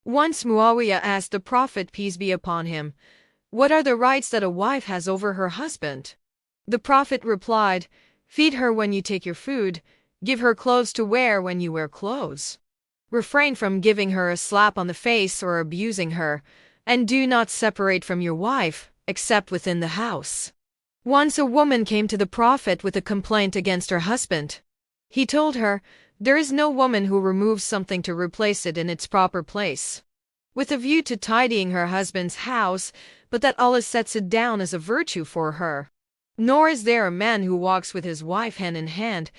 Once Muawiyah asked the Prophet, peace be upon him, "What are the rights that a wife has over her husband?" The Prophet replied, "Feed her when you take your food, give her clothes to wear when you wear clothes. Refrain from giving her a slap on the face or abusing her, and do not separate from your wife, except within the house." Once a woman came to the Prophet with a complaint against her husband. He told her, "There is no woman who removes something to replace it in its proper place, with a view to tidying her husband's house, but that Allah sets it down as a virtue for her. Nor is there a man who walks with his wife hand in hand,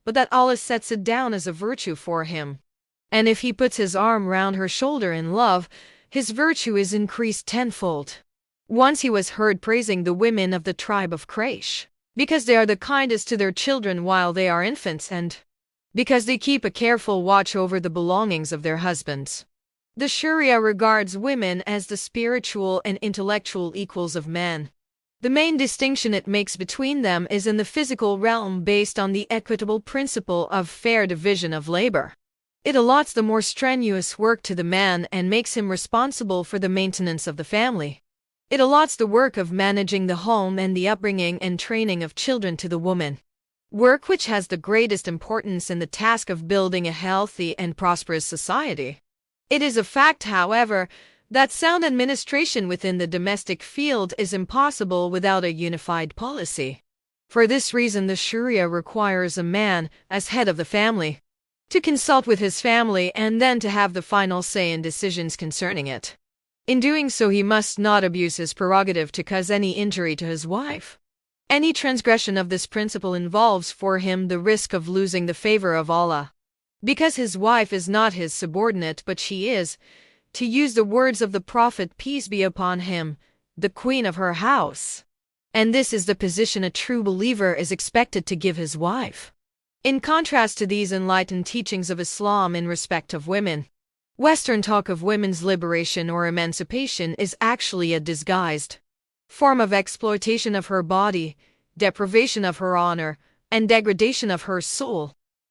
but that Allah sets it down as a virtue for him. And if he puts his arm round her shoulder in love, his virtue is increased tenfold." Once he was heard praising the women of the tribe of Quraysh, because they are the kindest to their children while they are infants, and because they keep a careful watch over the belongings of their husbands. The Sharia regards women as the spiritual and intellectual equals of men. The main distinction it makes between them is in the physical realm, based on the equitable principle of fair division of labor. It allots the more strenuous work to the man and makes him responsible for the maintenance of the family. It allots the work of managing the home and the upbringing and training of children to the woman, work which has the greatest importance in the task of building a healthy and prosperous society. It is a fact, however, that sound administration within the domestic field is impossible without a unified policy. For this reason, the Sharia requires a man, as head of the family, to consult with his family and then to have the final say in decisions concerning it. In doing so, he must not abuse his prerogative to cause any injury to his wife. Any transgression of this principle involves for him the risk of losing the favor of Allah, because his wife is not his subordinate, but she is, to use the words of the Prophet, peace be upon him, the queen of her house. And this is the position a true believer is expected to give his wife. In contrast to these enlightened teachings of Islam in respect of women, Western talk of women's liberation or emancipation is actually a disguised form of exploitation of her body, deprivation of her honor, and degradation of her soul.